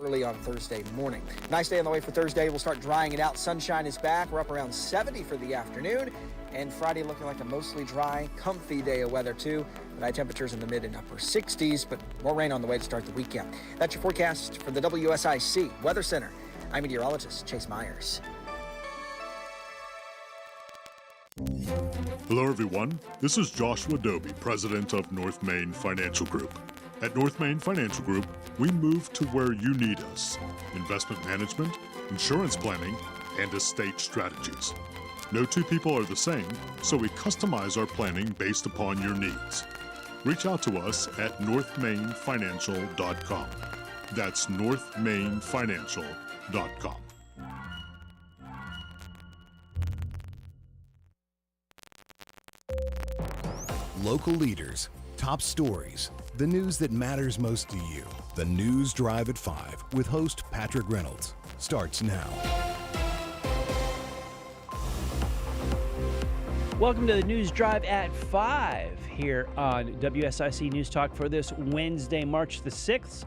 early on Thursday morning. Nice day on the way for Thursday. We'll start drying it out. Sunshine is back. We're up around 70 for the afternoon. And Friday looking like a mostly dry, comfy day of weather, too. The high temperatures in the mid and upper 60s, but more rain on the way to start the weekend. That's your forecast for the WSIC Weather Center. I'm meteorologist Chase Myers. Hello, everyone. This is Joshua Doby, president of North Main Financial Group. At North Main Financial Group, we move to where you need us. Investment management, insurance planning, and estate strategies. No two people are the same, so we customize our planning based upon your needs. Reach out to us at northmainfinancial.com. That's northmainfinancial.com. Local leaders, top stories, the news that matters most to you. The News Drive at 5 with host Patrick Reynolds starts now. Welcome to the News Drive at 5 here on WSIC News Talk for this Wednesday, March the 6th,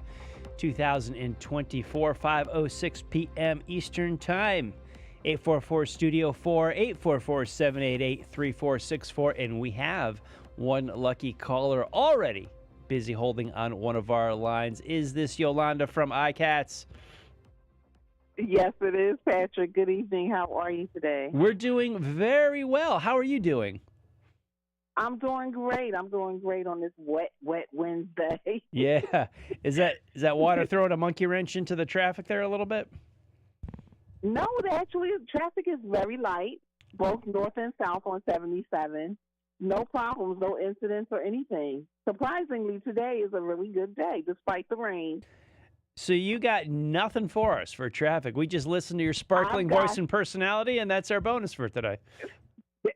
2024, 5:06 p.m. Eastern Time. 844-STUDIO-4, 844-788-3464, and we have one lucky caller already busy holding on one of our lines. Is this Yolanda from iCats? Yes, it is, Patrick. Good evening. How are you today? We're doing very well. How are you doing? I'm doing great. I'm doing great on this wet Wednesday. Yeah. Is that water throwing a monkey wrench into the traffic there a little bit? No, actually, traffic is very light, both north and south on 77. No problems, no incidents or anything. Surprisingly, today is a really good day, despite the rain. So you got nothing for us for traffic. We just listened to your sparkling voice and personality, and that's our bonus for today.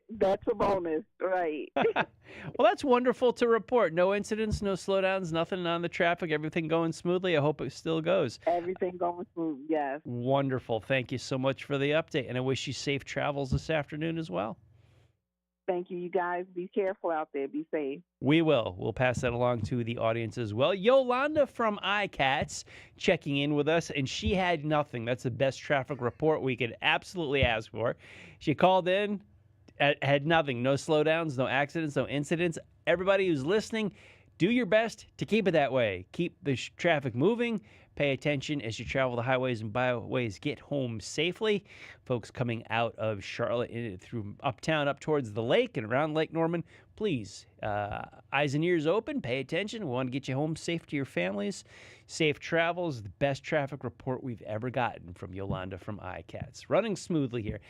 That's a bonus, right? Well, that's wonderful to report. No incidents, no slowdowns, nothing on the traffic, everything going smoothly. I hope it still goes. Everything going smooth, yes. Wonderful. Thank you so much for the update, and I wish you safe travels this afternoon as well. Thank you, you guys. Be careful out there. Be safe. We will. We'll pass that along to the audience as well. Yolanda from iCats checking in with us, and she had nothing. That's the best traffic report we could absolutely ask for. She called in, had nothing. No slowdowns, no accidents, no incidents. Everybody who's listening, do your best to keep it that way. Keep the traffic moving. Pay attention as you travel the highways and byways. Get home safely. Folks coming out of Charlotte through uptown up towards the lake and around Lake Norman, please, eyes and ears open. Pay attention. We want to get you home safe to your families. Safe travels. The best traffic report we've ever gotten from Yolanda from iCats. Running smoothly here.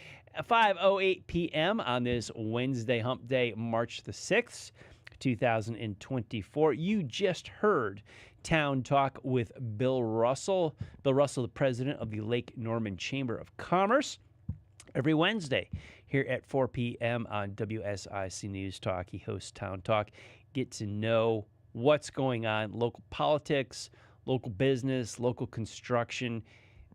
5:08 p.m. on this Wednesday hump day, March the 6th, 2024. You just heard Town Talk with Bill Russell. Bill Russell, the president of the Lake Norman Chamber of Commerce. Every Wednesday here at 4 p.m. on WSIC News Talk, he hosts Town Talk. Get to know what's going on, local politics, local business, local construction.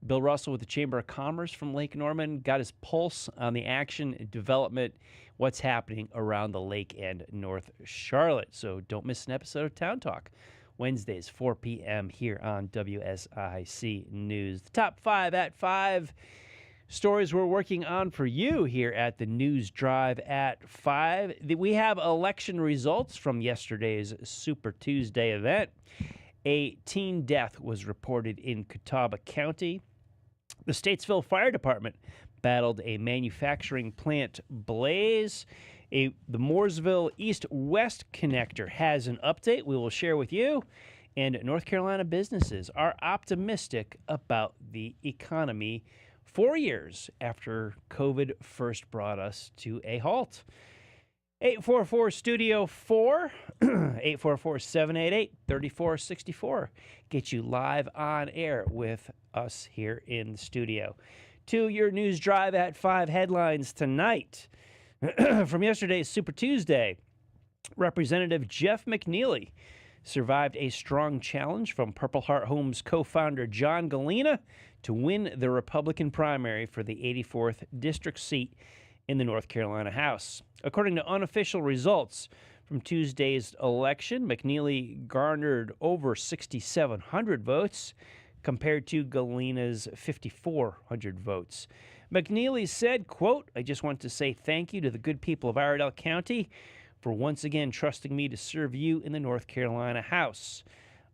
Bill Russell with the Chamber of Commerce from Lake Norman got his pulse on the action and development, what's happening around the lake and North Charlotte. So don't miss an episode of Town Talk. Wednesdays, 4 p.m. here on WSIC News. The top 5 at 5 stories we're working on for you here at the News Drive at 5. We have election results from yesterday's Super Tuesday event. A teen death was reported in Catawaba County. The Statesville Fire Department battled a manufacturing plant blaze. The Mooresville East-West connector has an update we will share with you. And North Carolina businesses are optimistic about the economy 4 years after COVID first brought us to a halt. 844-STUDIO-4, 844-788-3464. Get you live on air with us here in the studio. To your News Drive at 5 headlines tonight. From yesterday's Super Tuesday, Representative Jeff McNeely survived a strong challenge from Purple Heart Homes co-founder John Galena to win the Republican primary for the 84th district seat in the North Carolina House. According to unofficial results from Tuesday's election, McNeely garnered over 6,700 votes. compared to Galena's 5,400 votes. McNeely said, quote, "I just want to say thank you to the good people of Iredell County for once again trusting me to serve you in the North Carolina House.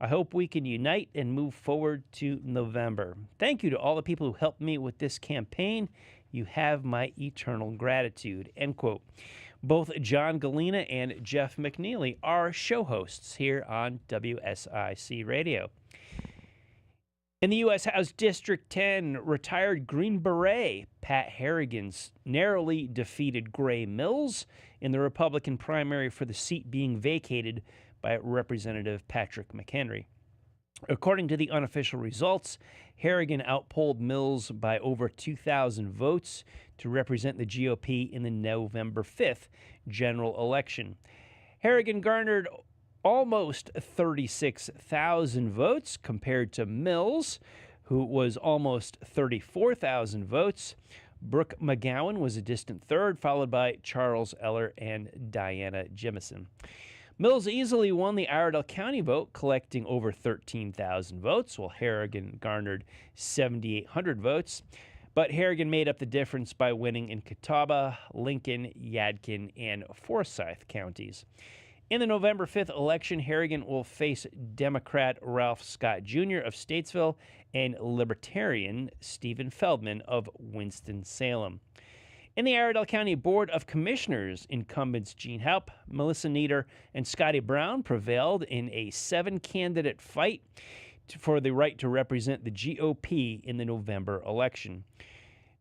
I hope we can unite and move forward to November. Thank you to all the people who helped me with this campaign. You have my eternal gratitude," end quote. Both John Galena and Jeff McNeely are show hosts here on WSIC Radio. In the U.S. House District 10, retired Green Beret Pat Harrigan narrowly defeated Gray Mills in the Republican primary for the seat being vacated by Representative Patrick McHenry. According to the unofficial results, Harrigan outpolled Mills by over 2,000 votes to represent the GOP in the November 5th general election. Harrigan garnered almost 36,000 votes compared to Mills, who was almost 34,000 votes. Brooke McGowan was a distant third, followed by Charles Eller and Diana Jemison. Mills easily won the Iredell County vote, collecting over 13,000 votes, while Harrigan garnered 7,800 votes. But Harrigan made up the difference by winning in Catawba, Lincoln, Yadkin, and Forsyth counties. In the November 5th election, Harrigan will face Democrat Ralph Scott Jr. of Statesville and Libertarian Stephen Feldman of Winston-Salem. In the Iredell County Board of Commissioners, incumbents Gene Haupt, Melissa Nieder, and Scotty Brown prevailed in a 7-candidate fight for the right to represent the GOP in the November election.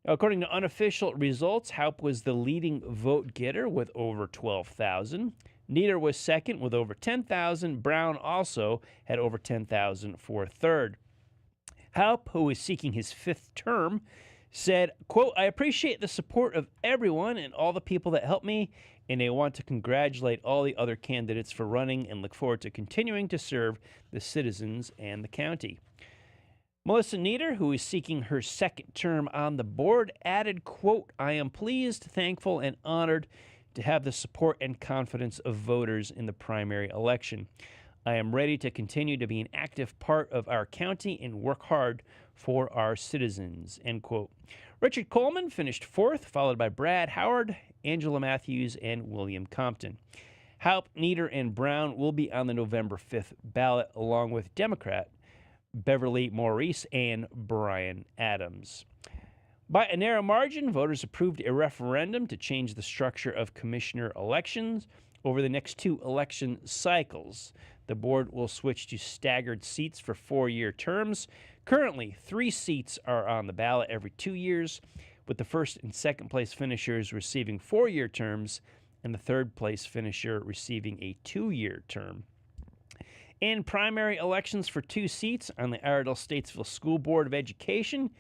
According to unofficial results, Haupt was the leading vote getter with over 12,000. Nieder was second with over 10,000. Brown also had over 10,000 for third. Haupt, who is seeking his 5th term, said, quote, "I appreciate the support of everyone and all the people that helped me, and I want to congratulate all the other candidates for running and look forward to continuing to serve the citizens and the county." Melissa Nieder, who is seeking her 2nd term on the board, added, quote, "I am pleased, thankful, and honored to have the support and confidence of voters in the primary election. I am ready to continue to be an active part of our county and work hard for our citizens," end quote. Richard Coleman finished 4th, followed by Brad Howard, Angela Matthews, and William Compton. Haupt, Nieder, and Brown will be on the November 5th ballot, along with Democrat Beverly Maurice and Brian Adams. By a narrow margin, voters approved a referendum to change the structure of commissioner elections over the next 2 election cycles. The board will switch to staggered seats for 4-year terms. Currently, 3 seats are on the ballot every 2 years, with the 1st and 2nd place finishers receiving 4-year terms and the 3rd place finisher receiving a 2-year term. In primary elections for 2 seats on the Iredell-Statesville School Board of Education,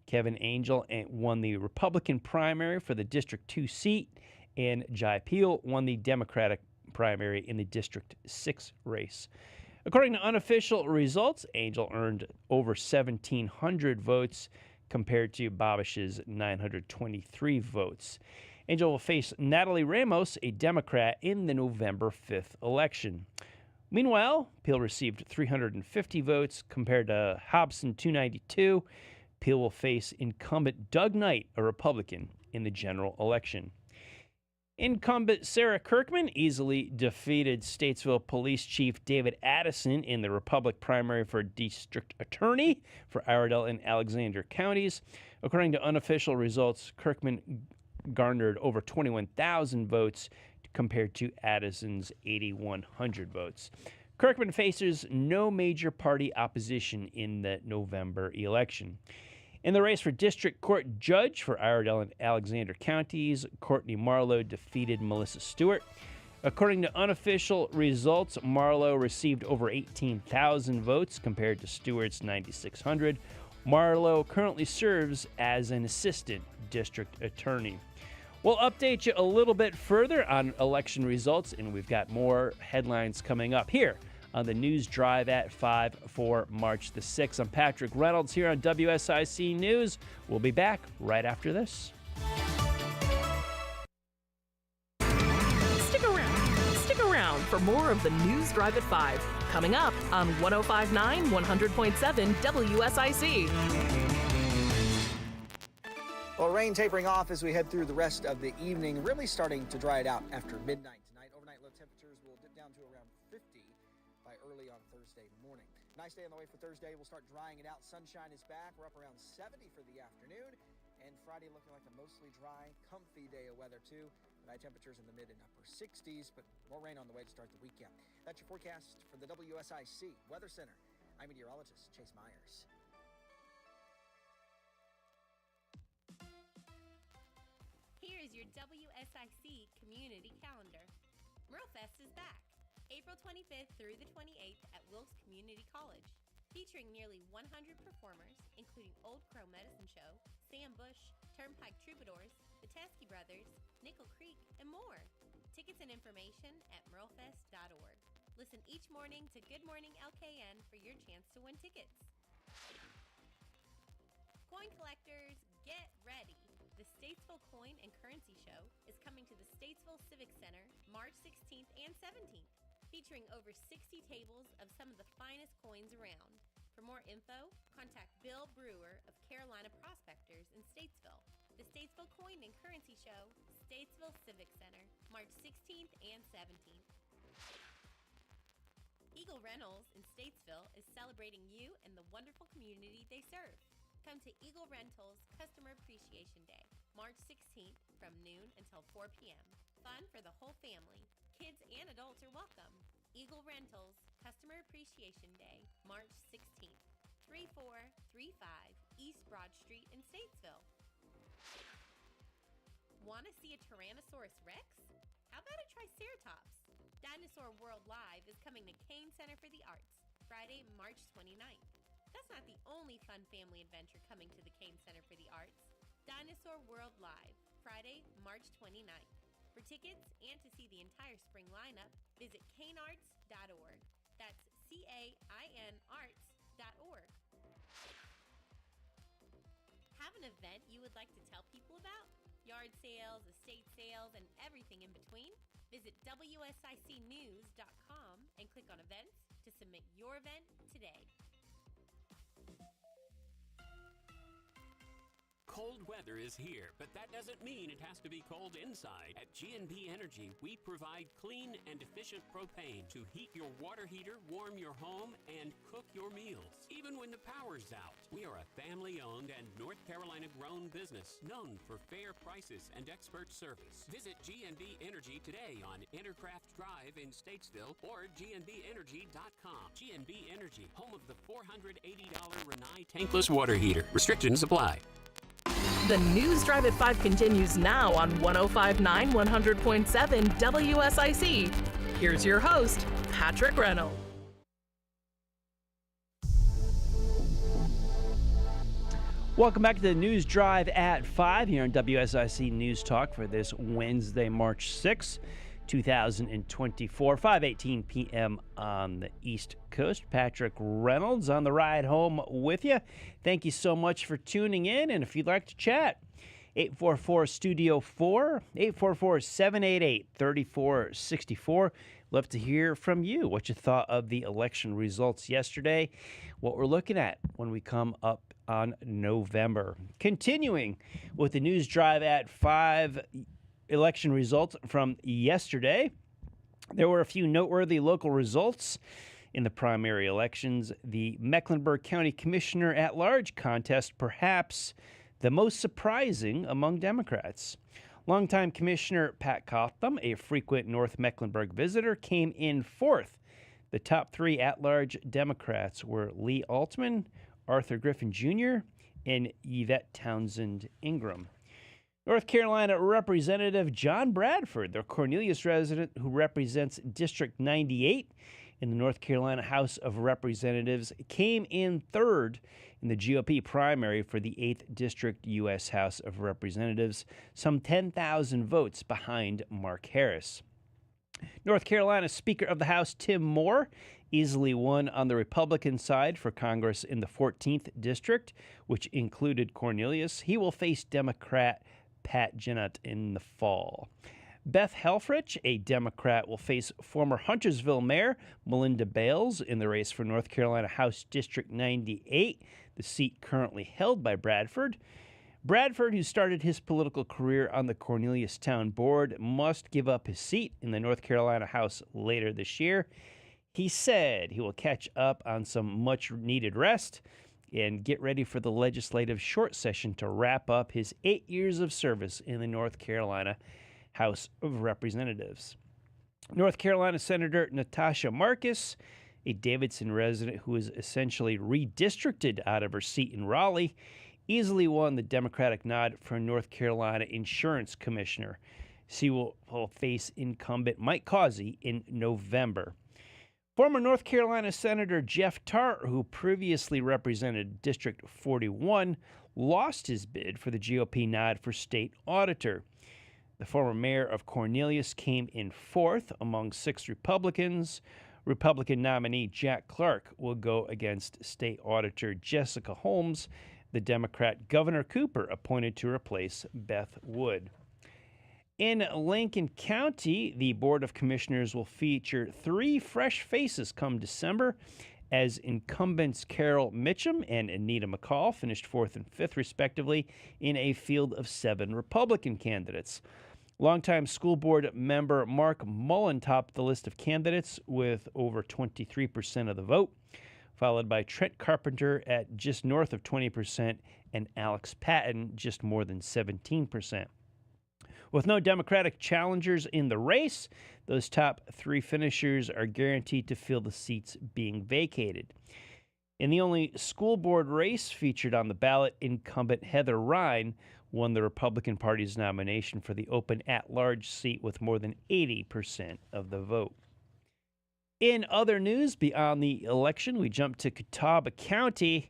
Kevin Angel won the Republican primary for the District 2 seat, and Jai Peel won the Democratic primary in the District 6 race. According to unofficial results, Angel earned over 1,700 votes compared to Babish's 923 votes. Angel will face Natalie Ramos, a Democrat, in the November 5th election. Meanwhile, Peel received 350 votes compared to Hobson 292. Peel will face incumbent Doug Knight, a Republican, in the general election. Incumbent Sarah Kirkman easily defeated Statesville Police Chief David Addison in the Republican primary for district attorney for Iredell and Alexander counties. According to unofficial results, Kirkman garnered over 21,000 votes compared to Addison's 8,100 votes. Kirkman faces no major party opposition in the November election. In the race for district court judge for Iredell and Alexander counties, Courtney Marlowe defeated Melissa Stewart. According to unofficial results, Marlowe received over 18,000 votes compared to Stewart's 9,600. Marlowe currently serves as an assistant district attorney. We'll update you a little bit further on election results, and we've got more headlines coming up here on the News Drive at 5 for March the 6th. I'm Patrick Reynolds here on WSIC News. We'll be back right after this. Stick around for more of the News Drive at 5. Coming up on 105.9, 100.7 WSIC. Well, rain tapering off as we head through the rest of the evening, really starting to dry it out after midnight tonight. Overnight low temperatures will dip down to around 50 by early on Thursday morning. Nice day on the way for Thursday. We'll start drying it out. Sunshine is back. We're up around 70 for the afternoon. And Friday looking like a mostly dry, comfy day of weather, too. High temperatures in the mid and upper 60s, but more rain on the way to start the weekend. That's your forecast for the WSIC Weather Center. I'm meteorologist Chase Myers. Here's your WSIC community calendar. MuralFest is back, April 25th through the 28th at Wilkes Community College, featuring nearly 100 performers, including Old Crow Medicine Show, Sam Bush, Turnpike Troubadours, the Teskey Brothers, Nickel Creek, and more. Tickets and information at muralfest.org. Listen each morning to Good Morning LKN for your chance to win tickets. Coin collectors, get ready. The Statesville Coin and Currency Show is coming to the Statesville Civic Center March 16th and 17th, featuring over 60 tables of some of the finest coins around. For more info, contact Bill Brewer of Carolina Prospectors in Statesville. The Statesville Coin and Currency Show, Statesville Civic Center, March 16th and 17th. Eagle Rentals in Statesville is celebrating you and the wonderful community they serve. Come to Eagle Rentals Customer Appreciation Day, March 16th from noon until 4 p.m. Fun for the whole family. Kids and adults are welcome. Eagle Rentals Customer Appreciation Day, March 16th, 3435 East Broad Street in Statesville. Want to see a Tyrannosaurus Rex? How about a Triceratops? Dinosaur World Live is coming to Kane Center for the Arts, Friday, March 29th. That's not the only fun family adventure coming to the Kane Center for the Arts. Dinosaur World Live, Friday, March 29th. For tickets and to see the entire spring lineup, visit canearts.org. That's CAINarts.org. Have an event you would like to tell people about? Yard sales, estate sales, and everything in between? Visit WSICnews.com and click on events to submit your event today. Cold weather is here, but that doesn't mean it has to be cold inside. At G&B Energy, we provide clean and efficient propane to heat your water heater, warm your home, and cook your meals, even when the power's out. We are a family-owned and North Carolina-grown business known for fair prices and expert service. Visit G&B Energy today on Intercraft Drive in Statesville or gnbenergy.com. G&B Energy, home of the $480 Rinnai tankless water heater. Restrictions apply. The News Drive at 5 continues now on 105.9, 100.7 WSIC. Here's your host, Patrick Reynolds. Welcome back to the News Drive at 5 here on WSIC News Talk for this Wednesday, March 6th, 2024, 5:18 p.m. on the East Coast. Patrick Reynolds on the ride home with you. Thank you so much for tuning in. And if you'd like to chat, 844-STUDIO-4, 844-788-3464. Love to hear from you, what you thought of the election results yesterday, what we're looking at when we come up on November. Continuing with the News Drive at 5 election results from yesterday. There were a few noteworthy local results in the primary elections. The Mecklenburg County Commissioner at Large contest, perhaps the most surprising among Democrats. Longtime Commissioner Pat Cotham, a frequent North Mecklenburg visitor, came in fourth. The top three at-large Democrats were Lee Altman, Arthur Griffin Jr., and Yvette Townsend Ingram. North Carolina Representative John Bradford, the Cornelius resident who represents District 98 in the North Carolina House of Representatives, came in third in the GOP primary for the 8th District U.S. House of Representatives, some 10,000 votes behind Mark Harris. North Carolina Speaker of the House Tim Moore easily won on the Republican side for Congress in the 14th District, which included Cornelius. He will face Democrat Pat Jennett in the fall. Beth Helfrich, a Democrat, will face former Huntersville Mayor Melinda Bales in the race for North Carolina House District 98, the seat currently held by Bradford. Bradford, who started his political career on the Cornelius Town Board, must give up his seat in the North Carolina House later this year. He said he will catch up on some much-needed rest and get ready for the legislative short session to wrap up his 8 years of service in the North Carolina House of Representatives. North Carolina Senator Natasha Marcus, a Davidson resident who was essentially redistricted out of her seat in Raleigh, easily won the Democratic nod for North Carolina Insurance Commissioner. She will face incumbent Mike Causey in November. Former North Carolina Senator Jeff Tart, who previously represented District 41, lost his bid for the GOP nod for state auditor. The former mayor of Cornelius came in fourth among 6 Republicans. Republican nominee Jack Clark will go against state auditor Jessica Holmes, the Democrat Governor Cooper appointed to replace Beth Wood. In Lincoln County, the Board of Commissioners will feature 3 fresh faces come December, as incumbents Carol Mitchum and Anita McCall finished 4th and 5th, respectively, in a field of 7 Republican candidates. Longtime school board member Mark Mullen topped the list of candidates with over 23% of the vote, followed by Trent Carpenter at just north of 20% and Alex Patton just more than 17%. With no Democratic challengers in the race, those top 3 finishers are guaranteed to fill the seats being vacated. In the only school board race featured on the ballot, incumbent Heather Ryan won the Republican Party's nomination for the open at-large seat with more than 80% of the vote. In other news, beyond the election, we jump to Catawaba County,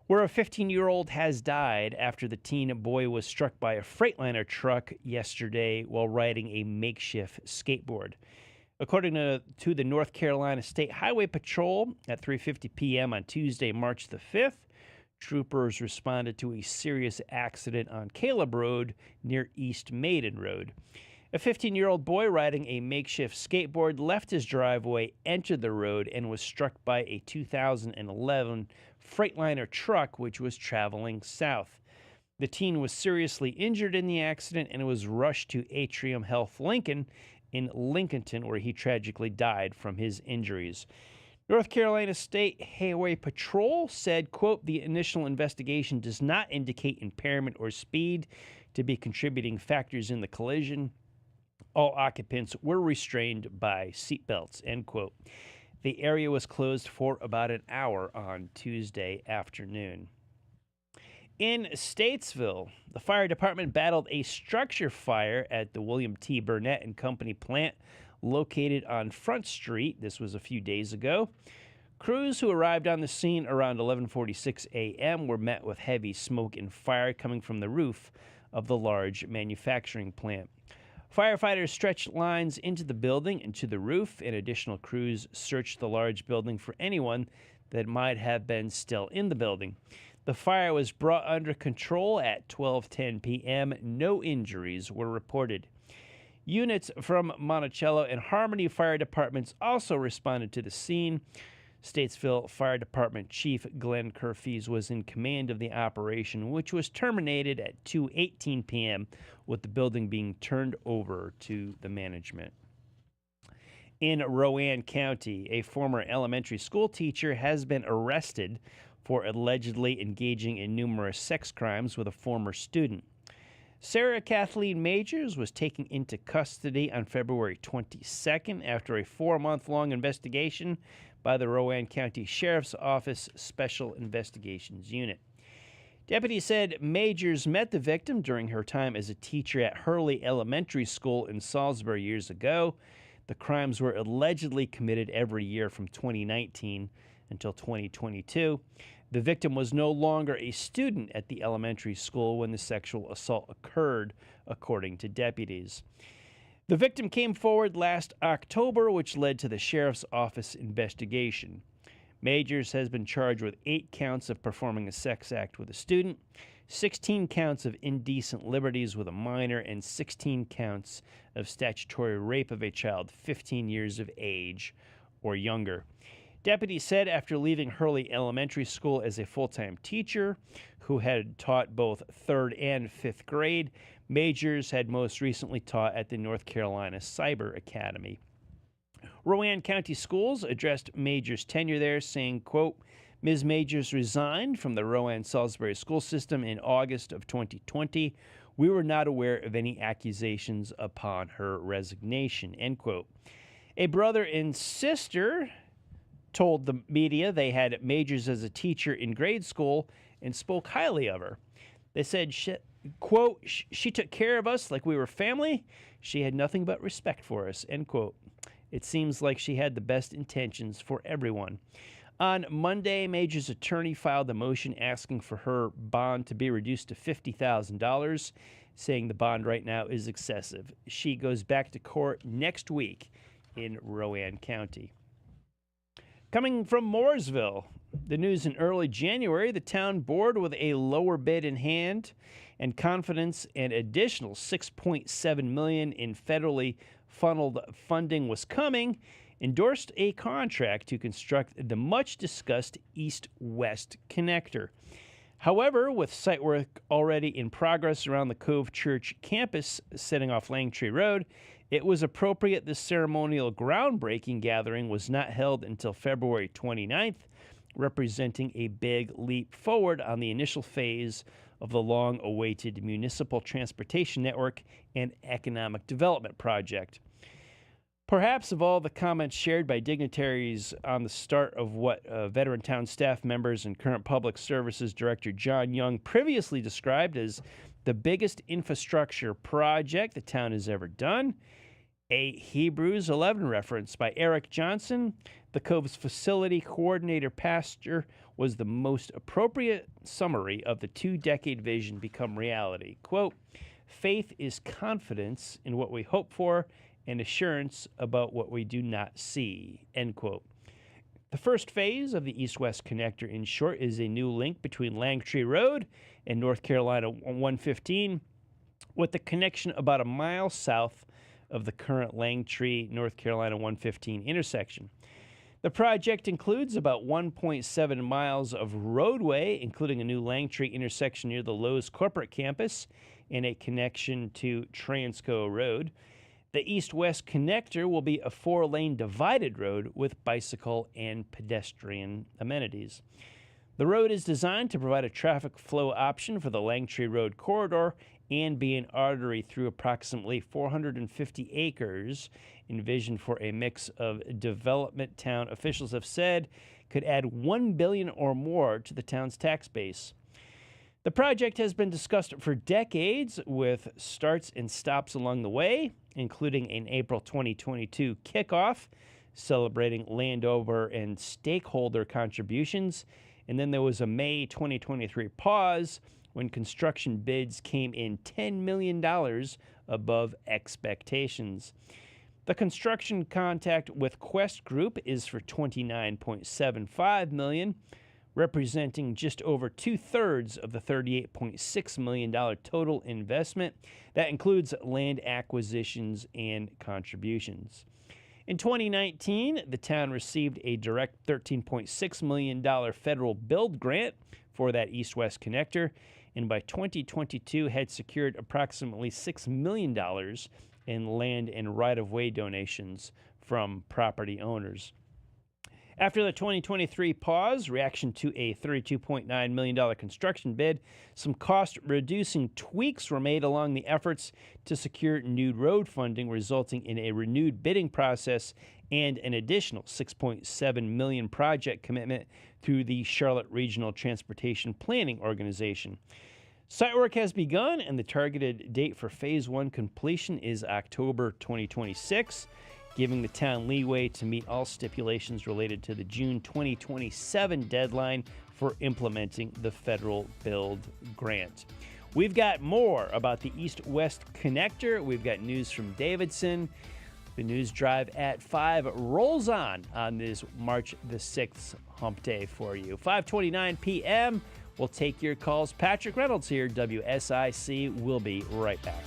where a 15-year-old has died after the teen boy was struck by a Freightliner truck yesterday while riding a makeshift skateboard. According to the North Carolina State Highway Patrol, at 3:50 p.m. on Tuesday, March the 5th, troopers responded to a serious accident on Caleb Road near East Maiden Road. A 15-year-old boy riding a makeshift skateboard left his driveway, entered the road, and was struck by a 2011 Freightliner truck which was traveling south. The teen was seriously injured in the accident and was rushed to Atrium Health Lincoln in Lincolnton, where he tragically died from his injuries. North Carolina State Highway Patrol said, quote, "The initial investigation does not indicate impairment or speed to be contributing factors in the collision. All occupants were restrained by seatbelts," end quote. The area was closed for about an hour on Tuesday afternoon. In Statesville, the fire department battled a structure fire at the William T. Burnett and Company plant located on Front Street. This was a few days ago. Crews who arrived on the scene around 11:46 a.m. were met with heavy smoke and fire coming from the roof of the large manufacturing plant. Firefighters stretched lines into the building and to the roof, and additional crews searched the large building for anyone that might have been still in the building. The fire was brought under control at 12:10 p.m. No injuries were reported. Units from Monticello and Harmony fire departments also responded to the scene. Statesville Fire Department Chief Glenn Kerfies was in command of the operation, which was terminated at 2:18 p.m., with the building being turned over to the management. In Rowan County, a former elementary school teacher has been arrested for allegedly engaging in numerous sex crimes with a former student. Sarah Kathleen Majors was taken into custody on February 22nd after a 4-month-long investigation by the Rowan County Sheriff's Office Special Investigations Unit. Deputies said Majors met the victim during her time as a teacher at Hurley Elementary School in Salisbury years ago. The crimes were allegedly committed every year from 2019 until 2022. The victim was no longer a student at the elementary school when the sexual assault occurred, according to deputies. The victim came forward last October, which led to the sheriff's office investigation. Majors has been charged with 8 counts of performing a sex act with a student, 16 counts of indecent liberties with a minor, and 16 counts of statutory rape of a child 15 years of age or younger. Deputies said after leaving Hurley Elementary School as a full-time teacher who had taught both 3rd and 5th grade, Majors had most recently taught at the North Carolina Cyber Academy. Rowan County Schools addressed Majors' tenure there, saying, quote, Ms. Majors resigned from the Rowan-Salisbury school system in August of 2020. We were not aware of any accusations upon her resignation, end quote. A brother and sister told the media they had Majors as a teacher in grade school and spoke highly of her. They said, quote, she took care of us like we were family. She had nothing but respect for us, end quote. It seems like she had the best intentions for everyone. On Monday, Majors' attorney filed a motion asking for her bond to be reduced to $50,000, saying the bond right now is excessive. She goes back to court next week in Rowan County. Coming from Mooresville, the news in early January, the town board with a lower bid in hand and confidence an additional $6.7 million in federally funneled funding was coming, endorsed a contract to construct the much-discussed east-west connector. However, with site work already in progress around the Cove Church campus setting off Langtree Road, it was appropriate the ceremonial groundbreaking gathering was not held until February 29th, representing a big leap forward on the initial phase of the long-awaited municipal transportation network and economic development project. Perhaps of all the comments shared by dignitaries on the start of what veteran town staff members and current public services director John Young previously described as the biggest infrastructure project the town has ever done, a Hebrews 11 reference by Eric Johnson, the Cove's facility coordinator pastor, was the most appropriate summary of the 2-decade vision become reality. Quote, faith is confidence in what we hope for and assurance about what we do not see, end quote. The first phase of the East-West Connector, in short, is a new link between Langtree Road and North Carolina 115 with the connection about a mile south of the current Langtree, North Carolina 115 intersection. The project includes about 1.7 miles of roadway, including a new Langtree intersection near the Lowe's corporate campus and a connection to Transco Road. The east-west connector will be a 4-lane divided road with bicycle and pedestrian amenities. The road is designed to provide a traffic flow option for the Langtree Road corridor and be an artery through approximately 450 acres, envisioned for a mix of development. Town officials have said could add $1 billion or more to the town's tax base. The project has been discussed for decades, with starts and stops along the way, including an April 2022 kickoff celebrating landowner and stakeholder contributions, and then there was a May 2023 pause when construction bids came in $10 million above expectations. The construction contract with Quest Group is for $29.75 million, representing just over 2/3 of the $38.6 million total investment. That includes land acquisitions and contributions. In 2019, the town received a direct $13.6 million federal build grant for that east-west connector, and by 2022 had secured approximately $6 million in land and right-of-way donations from property owners. After the 2023 pause, reaction to a $32.9 million construction bid, some cost-reducing tweaks were made along the efforts to secure new road funding, resulting in a renewed bidding process and an additional $6.7 million project commitment through the Charlotte Regional Transportation Planning Organization. Site work has begun, and the targeted date for Phase 1 completion is October 2026. Giving the town leeway to meet all stipulations related to the June 2027 deadline for implementing the federal build grant. We've got more about the East-West Connector. We've got news from Davidson. The News Drive at 5 rolls on this March the 6th hump day for you. 5:29 p.m. We'll take your calls. Patrick Reynolds here, WSIC. We'll be right back.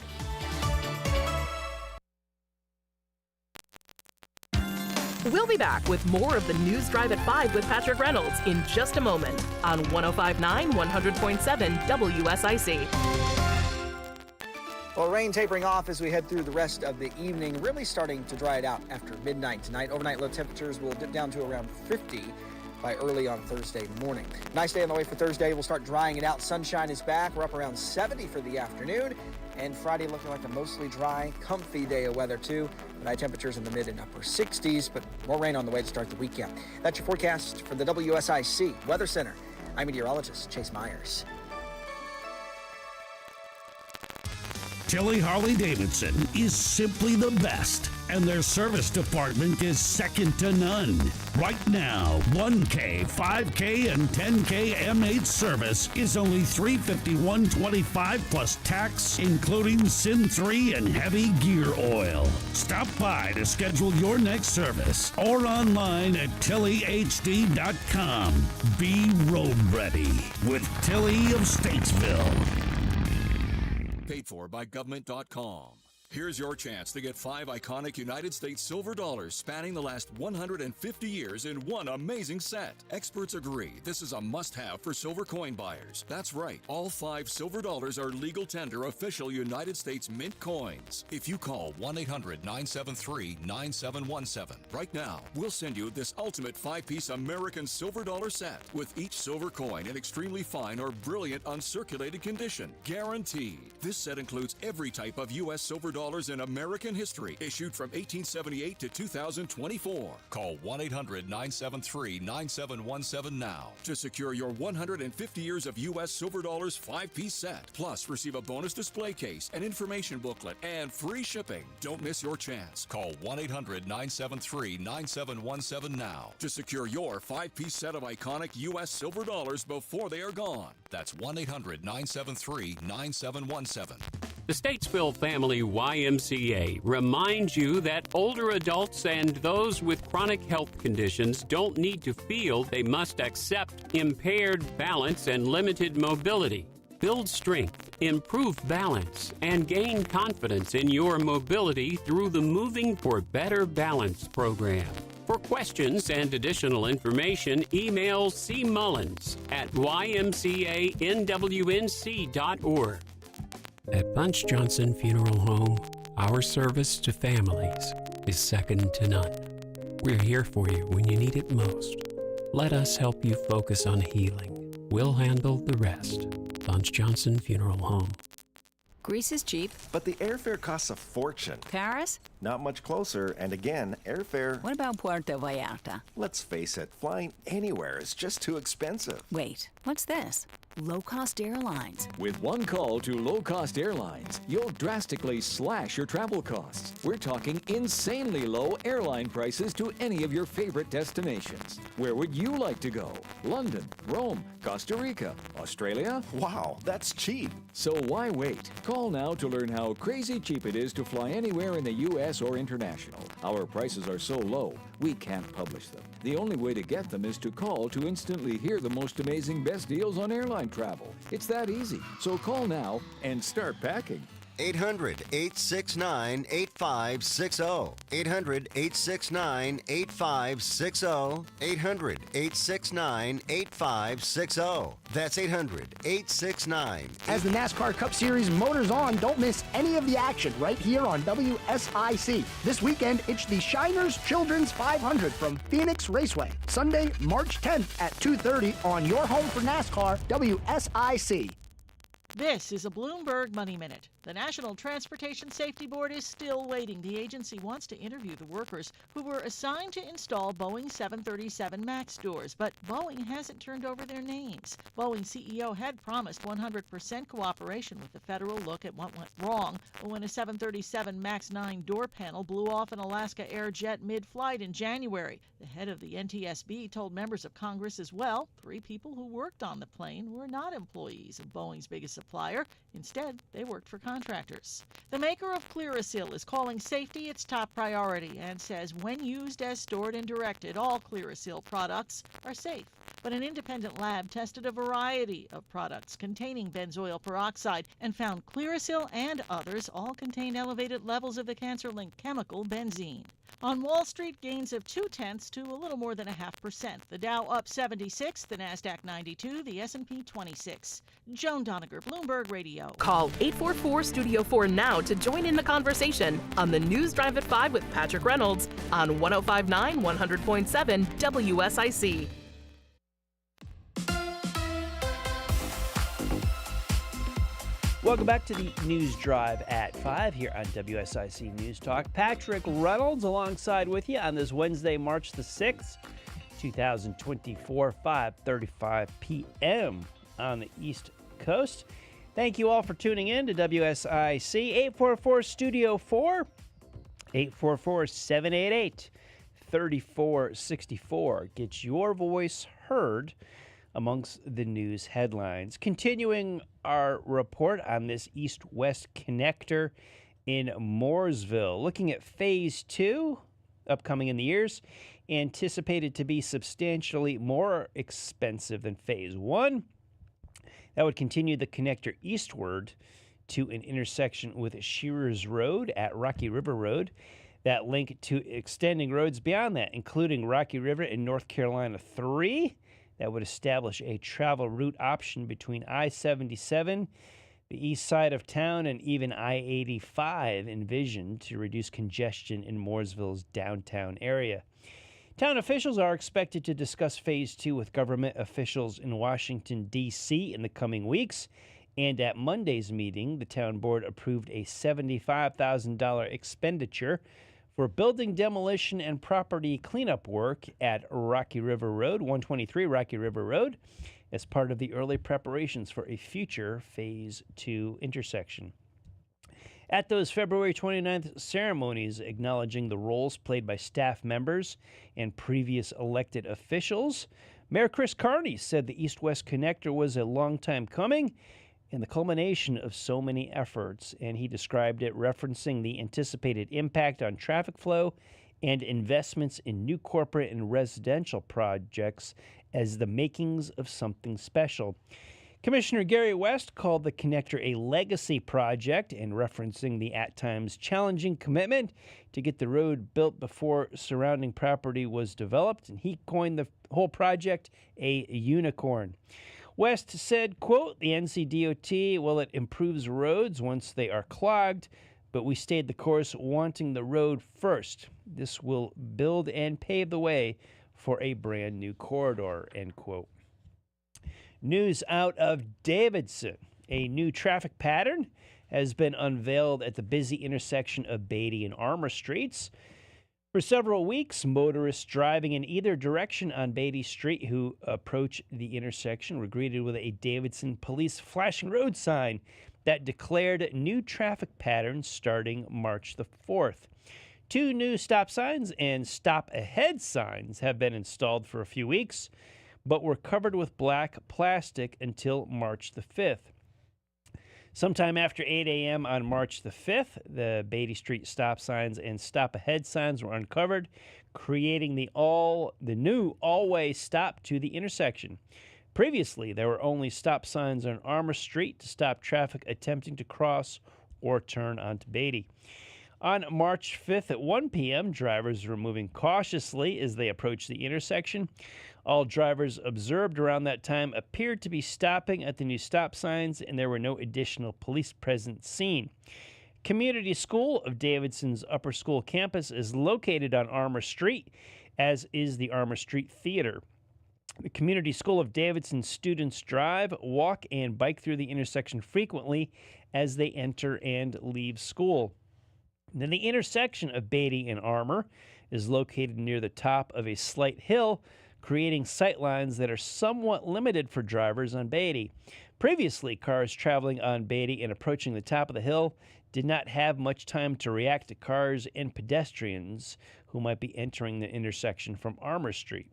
We'll be back with more of the News Drive at 5 with Patrick Reynolds in just a moment on 105.9, 100.7 WSIC. Well, rain tapering off as we head through the rest of the evening, really starting to dry it out after midnight tonight. Overnight low temperatures will dip down to around 50 by early on Thursday morning. Nice day on the way for Thursday. We'll start drying it out. Sunshine is back. We're up around 70 for the afternoon. And Friday looking like a mostly dry, comfy day of weather, too. The night temperatures in the mid and upper 60s, but more rain on the way to start the weekend. That's your forecast for the WSIC Weather Center. I'm meteorologist Chase Myers. Tilly Harley-Davidson is simply the best, and their service department is second to none. Right now, 1K, 5K, and 10K M8 service is only $351.25 plus tax, including Sin 3 and heavy gear oil. Stop by to schedule your next service or online at TillyHD.com. Be road ready with Tilly of Statesville. Paid for by government.com. Here's your chance to get 5 iconic United States silver dollars spanning the last 150 years in one amazing set. Experts agree this is a must-have for silver coin buyers. That's right, all 5 silver dollars are legal tender official United States mint coins. If you call 1-800-973-9717 right now, we'll send you this ultimate 5-piece American silver dollar set with each silver coin in extremely fine or brilliant uncirculated condition. Guaranteed. This set includes every type of U.S. silver dollar in American history, issued from 1878 to 2024. Call 1-800-973-9717 now to secure your 150 years of U.S. silver dollars 5-piece set. Plus, receive a bonus display case, an information booklet, and free shipping. Don't miss your chance. Call 1-800-973-9717 now to secure your 5-piece set of iconic U.S. silver dollars before they are gone. That's 1-800-973-9717. The Statesville Family YMCA reminds you that older adults and those with chronic health conditions don't need to feel they must accept impaired balance and limited mobility. Build strength, improve balance, and gain confidence in your mobility through the Moving for Better Balance program. For questions and additional information, email C. Mullins at ymcanwnc.org. At Bunch Johnson Funeral Home, our service to families is second to none. We're here for you when you need it most. Let us help you focus on healing. We'll handle the rest. Bunch Johnson Funeral Home. Greece is cheap. But the airfare costs a fortune. Paris? Not much closer, and again, airfare... What about Puerto Vallarta? Let's face it, flying anywhere is just too expensive. Wait, what's this? Low-cost airlines. With one call to low-cost airlines, you'll drastically slash your travel costs. We're talking insanely low airline prices to any of your favorite destinations. Where would you like to go? London, Rome, Costa Rica, Australia? Wow, that's cheap. So why wait? Call now to learn how crazy cheap it is to fly anywhere in the U.S. or international. Our prices are so low, we can't publish them. The only way to get them is to call to instantly hear the most amazing best deals on airline travel. It's that easy. So call now and start packing. 800-869-8560. 800-869-8560. 800-869-8560. That's 800-869. As the NASCAR Cup Series motors on, don't miss any of the action right here on WSIC. This weekend, it's the Shiners Children's 500 from Phoenix Raceway. Sunday, March 10th at 2:30 on your home for NASCAR, WSIC. This is a Bloomberg Money Minute. The National Transportation Safety Board is still waiting. The agency wants to interview the workers who were assigned to install Boeing 737 MAX doors, but Boeing hasn't turned over their names. Boeing CEO had promised 100% cooperation with the federal look at what went wrong when a 737 MAX 9 door panel blew off an Alaska Airjet mid-flight in January. The head of the NTSB told members of Congress as well 3 people who worked on the plane were not employees of Boeing's biggest supplier. Instead, they worked for Congress. contractors. The maker of Clearasil is calling safety its top priority and says when used as stored and directed, all Clearasil products are safe. But an independent lab tested a variety of products containing benzoyl peroxide and found Clearasil and others all contained elevated levels of the cancer-linked chemical benzene. On Wall Street, gains of 0.2 to a little more than 0.5%. The Dow up 76, the Nasdaq 92, the S&P 26. Joan Doniger, Bloomberg Radio. Call 844-STUDIO-4 now to join in the conversation on the News Drive at 5 with Patrick Reynolds on 105.9 100.7 WSIC. Welcome back to the News Drive at 5 here on WSIC News Talk. Patrick Reynolds alongside with you on this Wednesday, March the 6th, 2024, 5:35 p.m. on the East Coast. Thank you all for tuning in to WSIC. 844-STUDIO-4, 844-788-3464. Get your voice heard amongst the news headlines. Continuing our report on this east-west connector in Mooresville, looking at Phase 2, upcoming in the years, anticipated to be substantially more expensive than Phase 1. That would continue the connector eastward to an intersection with Shearers Road at Rocky River Road. That link to extending roads beyond that, including Rocky River and North Carolina 3. That would establish a travel route option between I-77, the east side of town, and even I-85 envisioned to reduce congestion in Mooresville's downtown area. Town officials are expected to discuss Phase 2 with government officials in Washington, D.C. in the coming weeks. And at Monday's meeting, the town board approved a $75,000 expenditure for building demolition and property cleanup work at Rocky River Road, 123 Rocky River Road, as part of the early preparations for a future Phase 2 intersection. At those February 29th ceremonies acknowledging the roles played by staff members and previous elected officials, Mayor Chris Carney said the east-west connector was a long time coming and the culmination of so many efforts, and he described it referencing the anticipated impact on traffic flow and investments in new corporate and residential projects as the makings of something special. Commissioner Gary West called the connector a legacy project and referencing the at times challenging commitment to get the road built before surrounding property was developed, and he coined the whole project a unicorn. West said, quote, the NCDOT, well, it improves roads once they are clogged, but we stayed the course wanting the road first. This will build and pave the way for a brand new corridor, end quote. News out of Davidson. A new traffic pattern has been unveiled at the busy intersection of Beatty and Armour Streets. For several weeks, motorists driving in either direction on Beatty Street who approach the intersection were greeted with a Davidson police flashing road sign that declared new traffic patterns starting March the 4th. 2 new stop signs and stop ahead signs have been installed for a few weeks, but were covered with black plastic until March the 5th. Sometime after 8 a.m. on March the 5th, the Beatty Street stop signs and stop ahead signs were uncovered, creating the new all-way stop to the intersection. Previously, there were only stop signs on Armour Street to stop traffic attempting to cross or turn onto Beatty. On March 5th at 1 p.m., drivers were moving cautiously as they approached the intersection. All drivers observed around that time appeared to be stopping at the new stop signs, and there were no additional police presence seen. Community School of Davidson's Upper School campus is located on Armour Street, as is the Armour Street Theater. The Community School of Davidson students drive, walk, and bike through the intersection frequently as they enter and leave school. Then the intersection of Beatty and Armour is located near the top of a slight hill, creating sightlines that are somewhat limited for drivers on Beatty. Previously, cars traveling on Beatty and approaching the top of the hill did not have much time to react to cars and pedestrians who might be entering the intersection from Armour Street.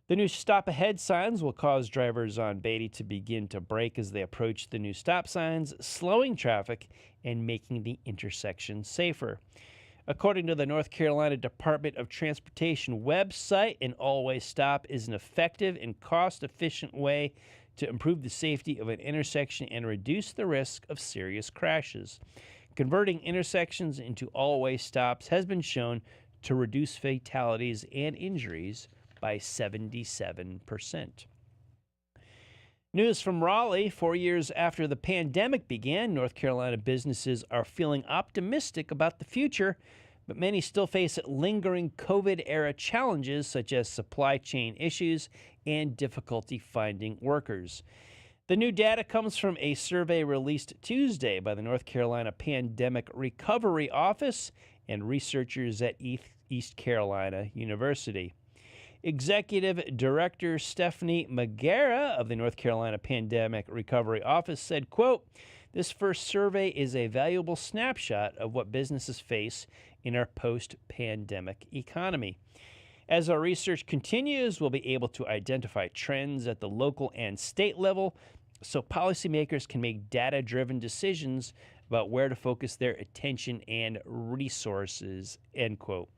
The new stop ahead signs will cause drivers on Beatty to begin to brake as they approach the new stop signs, slowing traffic and making the intersection safer. According to the North Carolina Department of Transportation website, an all-way stop is an effective and cost-efficient way to improve the safety of an intersection and reduce the risk of serious crashes. Converting intersections into all-way stops has been shown to reduce fatalities and injuries by 77%. News from Raleigh. 4 years after the pandemic began, North Carolina businesses are feeling optimistic about the future, but many still face lingering COVID-era challenges such as supply chain issues and difficulty finding workers. The new data comes from a survey released Tuesday by the North Carolina Pandemic Recovery Office and researchers at East Carolina University. Executive Director Stephanie Magera of the North Carolina Pandemic Recovery Office said, quote, "This first survey is a valuable snapshot of what businesses face in our post-pandemic economy. As our research continues, we'll be able to identify trends at the local and state level so policymakers can make data-driven decisions about where to focus their attention and resources," end quote.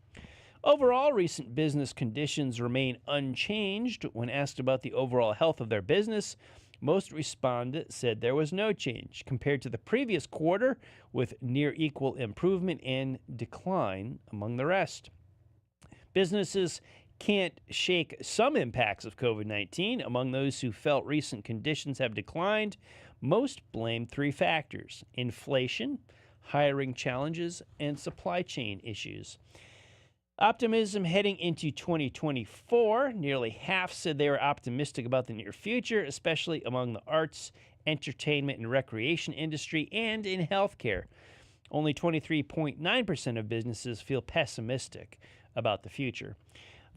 Overall, recent business conditions remain unchanged. When asked about the overall health of their business, most respondents said there was no change compared to the previous quarter, with near equal improvement and decline among the rest. Businesses can't shake some impacts of COVID-19. Among those who felt recent conditions have declined, most blame three factors: inflation, hiring challenges, and supply chain issues. Optimism heading into 2024. Nearly half said they were optimistic about the near future, especially among the arts, entertainment, and recreation industry and in healthcare. Only 23.9% of businesses feel pessimistic about the future.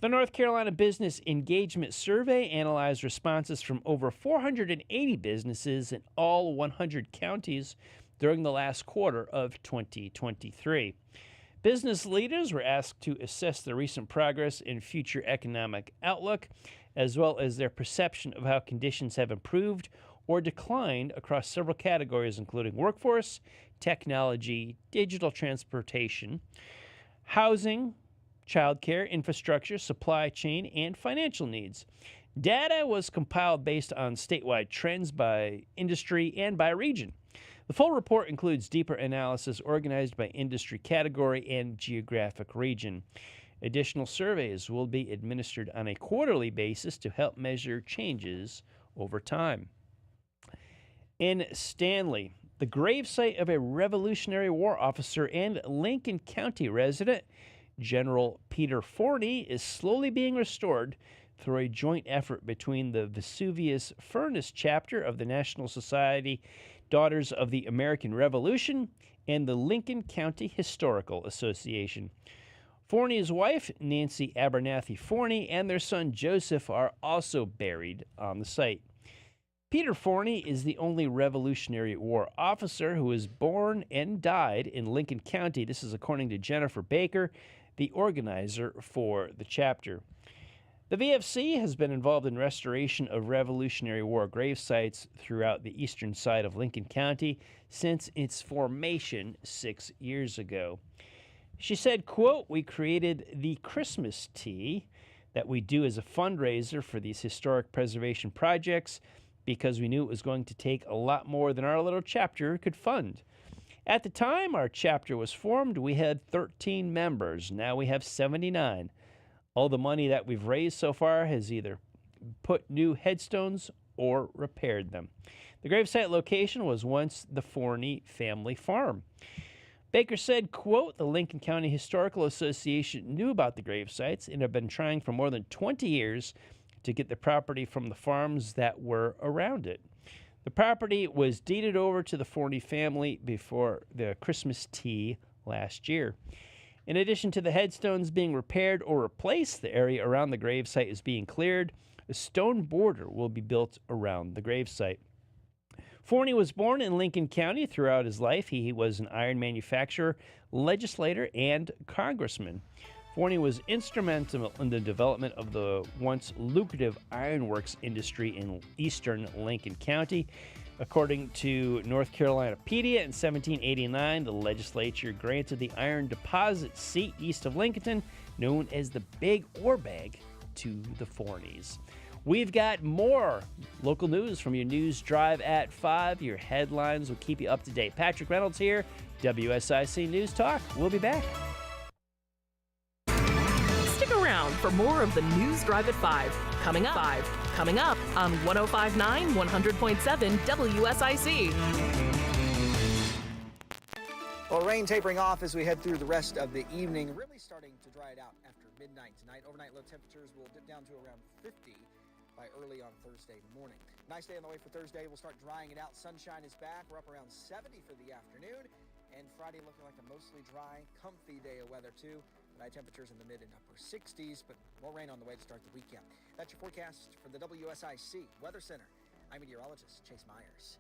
The North Carolina Business Engagement Survey analyzed responses from over 480 businesses in all 100 counties during the last quarter of 2023. Business leaders were asked to assess the recent progress and future economic outlook, as well as their perception of how conditions have improved or declined across several categories, including workforce, technology, digital transportation, housing, childcare, infrastructure, supply chain, and financial needs. Data was compiled based on statewide trends by industry and by region. The full report includes deeper analysis organized by industry category and geographic region. Additional surveys will be administered on a quarterly basis to help measure changes over time. In Stanley, the gravesite of a Revolutionary War officer and Lincoln County resident, General Peter Forney, is slowly being restored through a joint effort between the Vesuvius Furnace chapter of the National Society Daughters of the American Revolution and the Lincoln County Historical Association. Forney's wife, Nancy Abernathy Forney, and their son Joseph are also buried on the site. Peter Forney is the only Revolutionary War officer who was born and died in Lincoln County. This is according to Jennifer Baker, the organizer for the chapter. The VFC has been involved in restoration of Revolutionary War grave sites throughout the eastern side of Lincoln County since its formation 6 years ago. She said, quote, "We created the Christmas tea that we do as a fundraiser for these historic preservation projects because we knew it was going to take a lot more than our little chapter could fund. At the time our chapter was formed, we had 13 members. Now we have 79. All the money that we've raised so far has either put new headstones or repaired them." The gravesite location was once the Forney family farm. Baker said, quote, "The Lincoln County Historical Association knew about the gravesites and have been trying for more than 20 years to get the property from the farms that were around it. The property was deeded over to the Forney family before the Christmas tea last year. In addition to the headstones being repaired or replaced, the area around the gravesite is being cleared. A stone border will be built around the gravesite." Forney was born in Lincoln County. Throughout his life, he was an iron manufacturer, legislator, and congressman. Forney was instrumental in the development of the once lucrative ironworks industry in eastern Lincoln County. According to North Carolinapedia, in 1789, the legislature granted the iron deposit seat east of Lincoln, known as the Big Ore Bag, to the Forneys. We've got more local news from your News Drive at 5. Your headlines will keep you up to date. Patrick Reynolds here, WSIC News Talk. We'll be back. Stick around for more of the News Drive at 5. Coming up on 105.9, 100.7 WSIC. Well, rain tapering off as we head through the rest of the evening, really starting to dry it out after midnight tonight. Overnight low temperatures will dip down to around 50 by early on Thursday morning. Nice day on the way for Thursday. We'll start drying it out. Sunshine is back. We're up around 70 for the afternoon. And Friday looking like a mostly dry, comfy day of weather, too. Night temperatures in the mid and upper 60s, but more rain on the way to start the weekend. That's your forecast from the WSIC Weather Center. I'm meteorologist Chase Myers.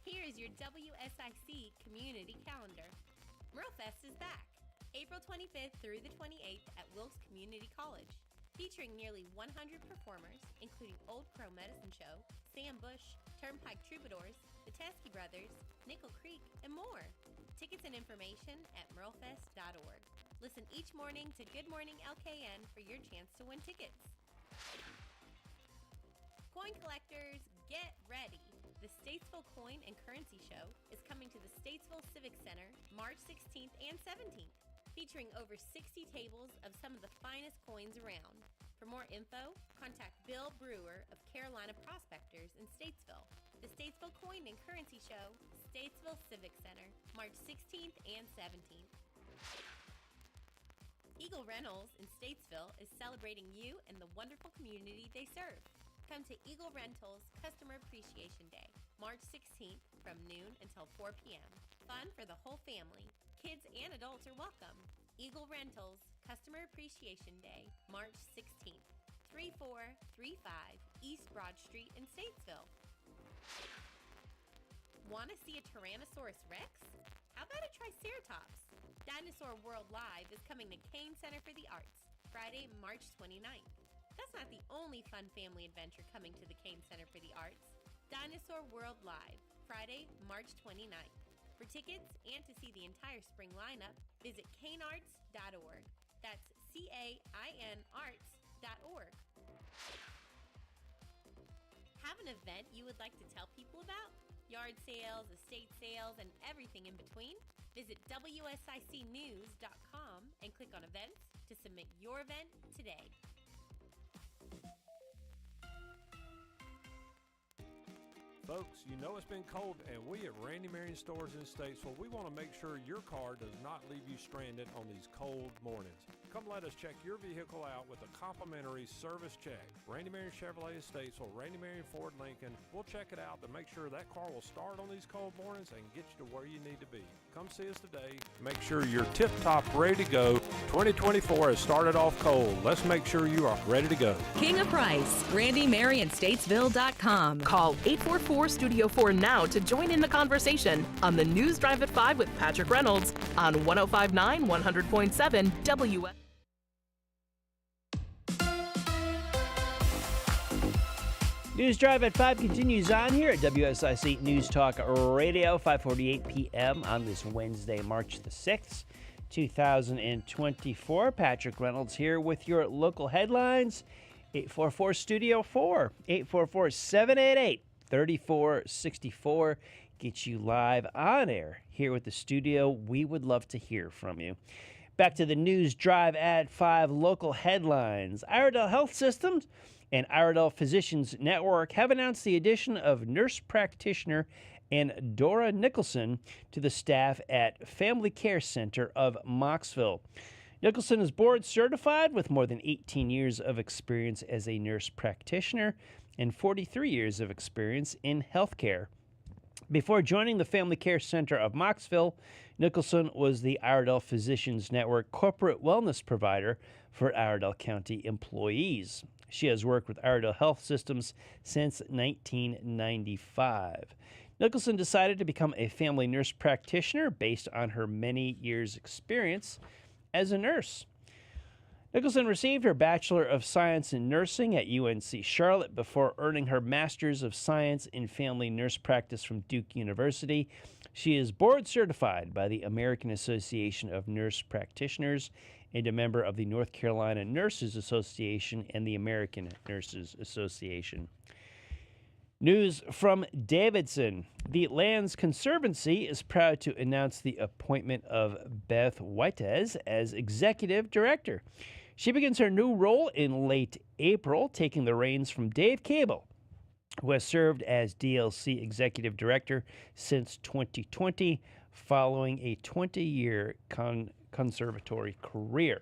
Here is your WSIC community calendar. MuralFest is back, April 25th through the 28th at Wilkes Community College, featuring nearly 100 performers, including Old Crow Medicine Show, Sam Bush, Turnpike Troubadours, the Teskey Brothers, Nickel Creek, and more. Tickets and information at muralfest.org. Listen each morning to Good Morning LKN for your chance to win tickets. Coin collectors, get ready. The Statesville Coin and Currency Show is coming to the Statesville Civic Center March 16th and 17th, featuring over 60 tables of some of the finest coins around. For more info, contact Bill Brewer of Carolina Prospectors in Statesville. The Statesville Coin and Currency Show, Statesville Civic Center, March 16th and 17th. Eagle Rentals in Statesville is celebrating you and the wonderful community they serve. Come to Eagle Rentals Customer Appreciation Day, March 16th from noon until 4 p.m. Fun for the whole family. Kids and adults are welcome. Eagle Rentals Customer Appreciation Day, March 16th, 3435 East Broad Street in Statesville. Want to see a Tyrannosaurus Rex? How about a Triceratops? Dinosaur World Live is coming to Kane Center for the Arts, Friday, March 29th. That's not the only fun family adventure coming to the Kane Center for the Arts. Dinosaur World Live, Friday, March 29th. For tickets and to see the entire spring lineup, visit canearts.org. That's CAIN arts.org. Have an event you would like to tell people about? Yard sales, estate sales, and everything in between? Visit WSICnews.com and click on events to submit your event today. Folks, you know it's been cold, and we at Randy Marion Stores in Statesville, we want to make sure your car does not leave you stranded on these cold mornings. Come let us check your vehicle out with a complimentary service check. Randy Marion Chevrolet in Statesville, Randy Marion Ford Lincoln. We'll check it out to make sure that car will start on these cold mornings and get you to where you need to be. Come see us today. Make sure you're tip-top ready to go. 2024 has started off cold. Let's make sure you are ready to go. King of Price, RandyMarionStatesville.com. Call 844-STUDIO-4 now to join in the conversation on the News Drive at 5 with Patrick Reynolds on 105.9, 100.7 WS. News Drive at 5 continues on here at WSIC News Talk Radio, 5:48 p.m. on this Wednesday, March the 6th, 2024. Patrick Reynolds here with your local headlines. 844-STUDIO-4, 844-788-3464. Get you live on air here with the studio. We would love to hear from you. Back to the News Drive at 5 local headlines. Iredell Health Systems and Iredell Physicians Network have announced the addition of nurse practitioner and Dora Nicholson to the staff at Family Care Center of Mocksville. Nicholson is board certified with more than 18 years of experience as a nurse practitioner and 43 years of experience in healthcare. Before joining the Family Care Center of Mocksville, Nicholson was the Iredell Physicians Network corporate wellness provider for Iredell County employees. She has worked with Iredell Health Systems since 1995. Nicholson decided to become a family nurse practitioner based on her many years' experience as a nurse. Nicholson received her Bachelor of Science in Nursing at UNC Charlotte before earning her Master's of Science in Family Nurse Practice from Duke University. She is board certified by the American Association of Nurse Practitioners and a member of the North Carolina Nurses Association and the American Nurses Association. News from Davidson. The Lands Conservancy is proud to announce the appointment of Beth Whitez as Executive Director. She begins her new role in late April, taking the reins from Dave Cable, who has served as DLC Executive Director since 2020, following a 20-year conservatory career.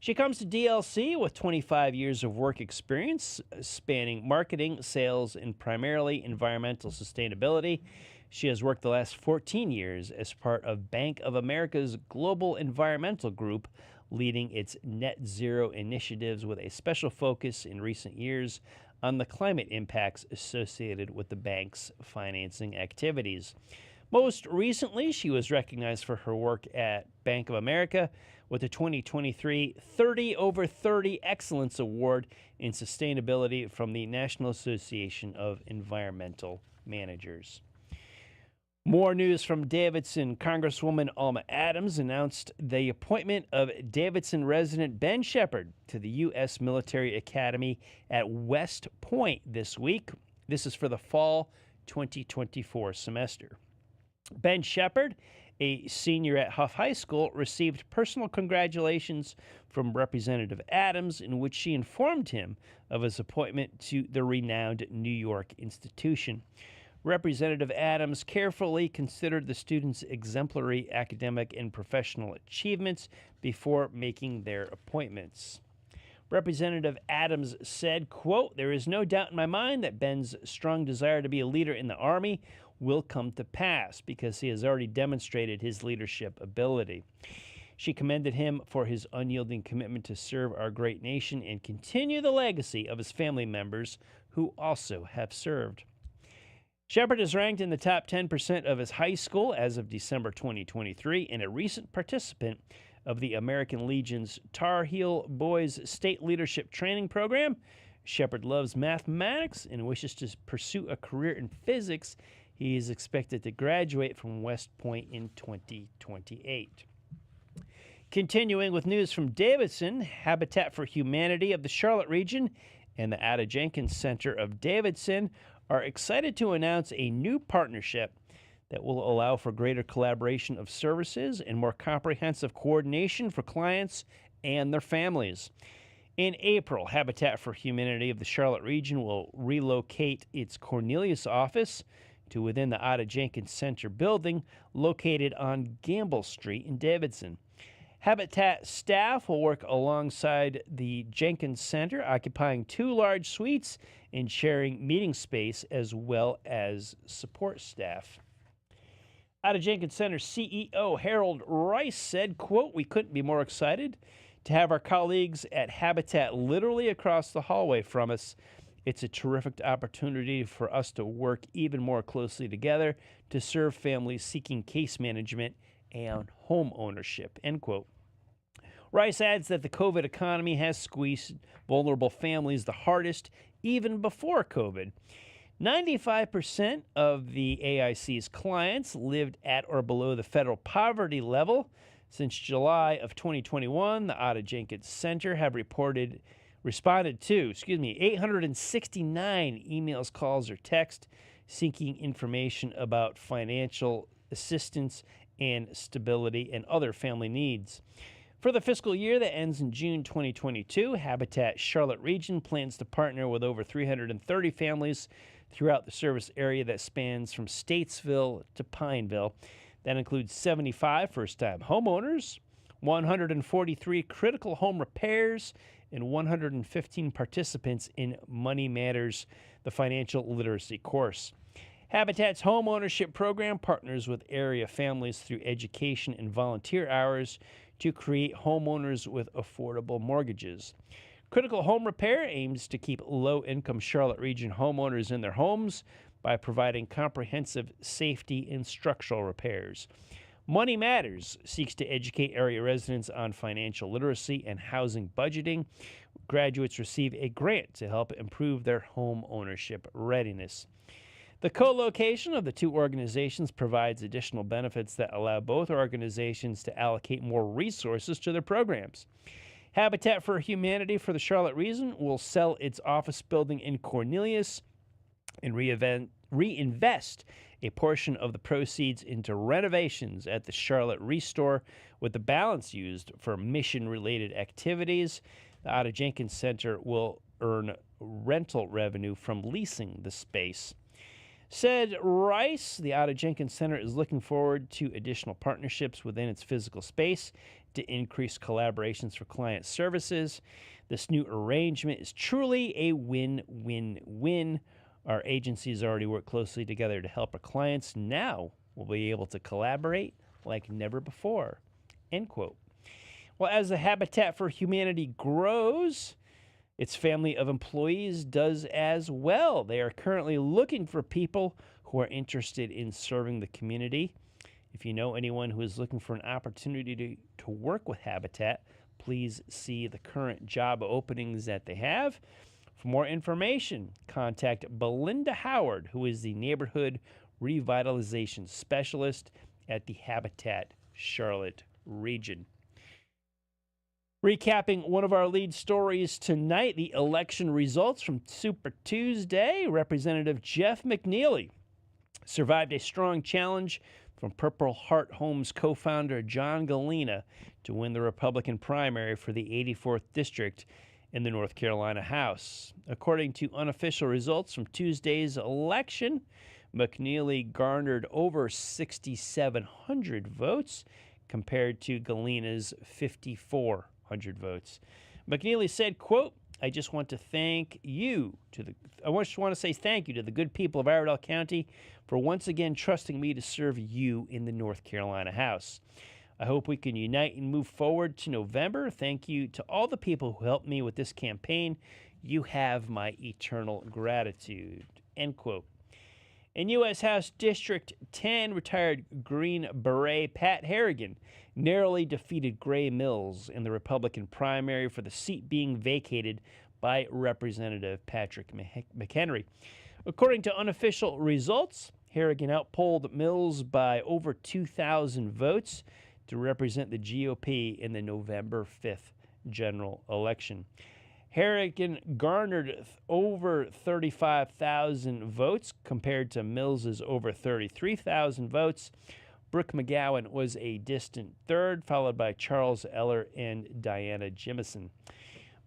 She comes to DLC with 25 years of work experience, spanning marketing, sales, and primarily environmental sustainability. She has worked the last 14 years as part of Bank of America's Global Environmental Group, leading its net zero initiatives with a special focus in recent years on the climate impacts associated with the bank's financing activities. Most recently, she was recognized for her work at Bank of America with the 2023 30 over 30 Excellence Award in Sustainability from the National Association of Environmental Managers. More news from Davidson. Congresswoman Alma Adams announced the appointment of Davidson resident Ben Shepard to the U.S. Military Academy at West Point this week. This is for the fall 2024 semester. Ben Shepard, a senior at Huff High School, received personal congratulations from Representative Adams, in which she informed him of his appointment to the renowned New York institution. Representative Adams carefully considered the students' exemplary academic and professional achievements before making their appointments. Representative Adams said, quote, "There is no doubt in my mind that Ben's strong desire to be a leader in the Army will come to pass because he has already demonstrated his leadership ability." She commended him for his unyielding commitment to serve our great nation and continue the legacy of his family members who also have served. Shepard is ranked in the top 10% of his high school as of December 2023 and a recent participant of the American Legion's Tar Heel Boys State Leadership Training Program. Shepard loves mathematics and wishes to pursue a career in physics. He is expected to graduate from West Point in 2028. Continuing with news from Davidson, Habitat for Humanity of the Charlotte region and the Ada Jenkins Center of Davidson are excited to announce a new partnership that will allow for greater collaboration of services and more comprehensive coordination for clients and their families. In April, Habitat for Humanity of the Charlotte region will relocate its Cornelius office to within the Ada Jenkins Center building located on Gamble Street in Davidson. Habitat staff will work alongside the Jenkins Center, occupying 2 large suites and sharing meeting space as well as support staff. Ada Jenkins Center CEO Harold Rice said, quote, "We couldn't be more excited to have our colleagues at Habitat literally across the hallway from us. It's a terrific opportunity for us to work even more closely together to serve families seeking case management and home ownership," end quote. Rice adds that the COVID economy has squeezed vulnerable families the hardest even before COVID. 95% of the AIC's clients lived at or below the federal poverty level. Since July of 2021, the Ada Jenkins Center have responded to 869 emails, calls, or text seeking information about financial assistance and stability and other family needs. For the fiscal year that ends in June 2022, Habitat Charlotte Region plans to partner with over 330 families throughout the service area that spans from Statesville to Pineville. That includes 75 first-time homeowners, 143 critical home repairs, and 115 participants in Money Matters, the financial literacy course. Habitat's home ownership program partners with area families through education and volunteer hours to create homeowners with affordable mortgages. Critical Home Repair aims to keep low-income Charlotte region homeowners in their homes by providing comprehensive safety and structural repairs. Money Matters seeks to educate area residents on financial literacy and housing budgeting. Graduates receive a grant to help improve their home ownership readiness. The co-location of the two organizations provides additional benefits that allow both organizations to allocate more resources to their programs. Habitat for Humanity for the Charlotte region will sell its office building in Cornelius and reinvest a portion of the proceeds into renovations at the Charlotte Restore, with the balance used for mission-related activities. The Otta Jenkins Center will earn rental revenue from leasing the space. Said Rice, the Otta Jenkins Center is looking forward to additional partnerships within its physical space to increase collaborations for client services. This new arrangement is truly a win-win-win. Our agencies already work closely together to help our clients. Now we'll be able to collaborate like never before. End quote. Well, as the Habitat for Humanity grows, its family of employees does as well. They are currently looking for people who are interested in serving the community. If you know anyone who is looking for an opportunity to work with Habitat, please see the current job openings that they have. For more information, contact Belinda Howard, who is the Neighborhood Revitalization Specialist at the Habitat Charlotte region. Recapping one of our lead stories tonight, the election results from Super Tuesday. Representative Jeff McNeely survived a strong challenge from Purple Heart Homes co-founder John Galena to win the Republican primary for the 84th District in the North Carolina House. According to unofficial results from Tuesday's election, McNeely garnered over 6,700 votes compared to Galena's 5,400 votes. McNeely said, quote, I just want to say thank you to the good people of Iredell County for once again trusting me to serve you in the North Carolina House. I hope we can unite and move forward to November. Thank you to all the people who helped me with this campaign. You have my eternal gratitude. End quote. In U.S. House District 10, retired Green Beret Pat Harrigan narrowly defeated Gray Mills in the Republican primary for the seat being vacated by Representative Patrick McHenry. According to unofficial results, Harrigan outpolled Mills by over 2,000 votes to represent the GOP in the November 5th general election. Harrigan garnered over 35,000 votes compared to Mills's over 33,000 votes. Brooke McGowan was a distant third, followed by Charles Eller and Diana Jimison.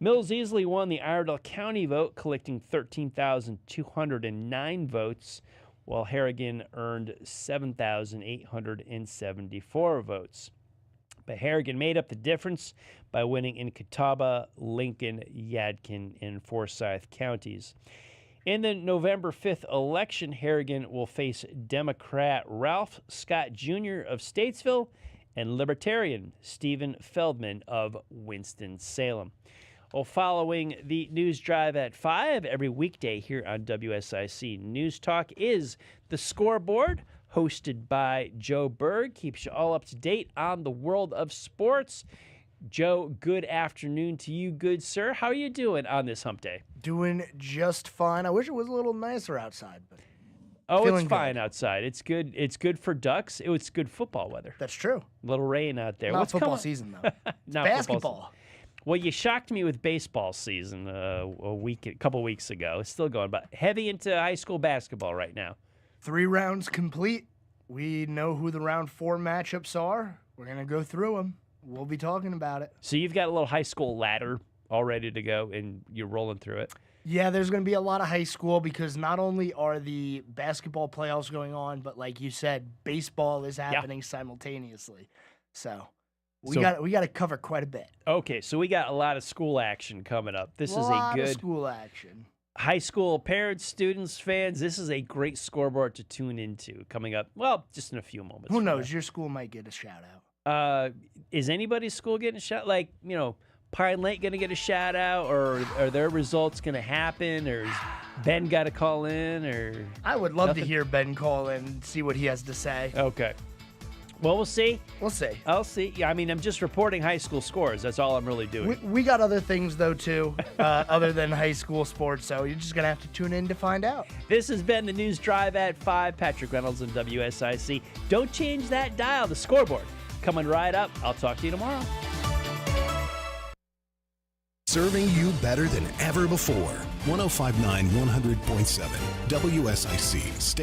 Mills easily won the Iredell County vote, collecting 13,209 votes, while Harrigan earned 7,874 votes. But Harrigan made up the difference by winning in Catawba, Lincoln, Yadkin, and Forsyth counties. In the November 5th election, Harrigan will face Democrat Ralph Scott Jr. of Statesville and Libertarian Stephen Feldman of Winston-Salem. Well, following the news drive at 5 every weekday here on WSIC News Talk is The Scoreboard, hosted by Joe Berg. Keeps you all up to date on the world of sports. Joe, good afternoon to you, good sir. How are you doing on this hump day? Doing just fine. I wish it was a little nicer outside, but it's fine outside. It's good. It's good for ducks. It's good football weather. That's true. A little rain out there. Not football season though. Not basketball. Well, you shocked me with baseball season a couple weeks ago. It's still going, but heavy into high school basketball right now. 3 rounds complete. We know who the round 4 matchups are. We're going to go through them. We'll be talking about it. So you've got a little high school ladder all ready to go, and you're rolling through it? Yeah, there's going to be a lot of high school because not only are the basketball playoffs going on, but like you said, baseball is happening simultaneously. So we got to cover quite a bit. Okay, so we got a lot of school action coming up. This is a lot good of school action. High school parents, students, fans, this is a great scoreboard to tune into coming up, well, just in a few moments. Who knows? Your school might get a shout out. Is anybody's school getting a shout? Like, Pine Lake going to get a shout out, or are their results going to happen, or is Ben got to call in, or I would love nothing? to hear Ben call in and see what he has to say. Okay. Well, we'll see. We'll see. I'll see. Yeah, I mean, I'm just reporting high school scores. That's all I'm really doing. We got other things, though, too, other than high school sports, so you're just going to have to tune in to find out. This has been the News Drive at 5. Patrick Reynolds and WSIC. Don't change that dial, the scoreboard. Coming right up. I'll talk to you tomorrow. Serving you better than ever before. 105.9 100.7 WSIC. Stay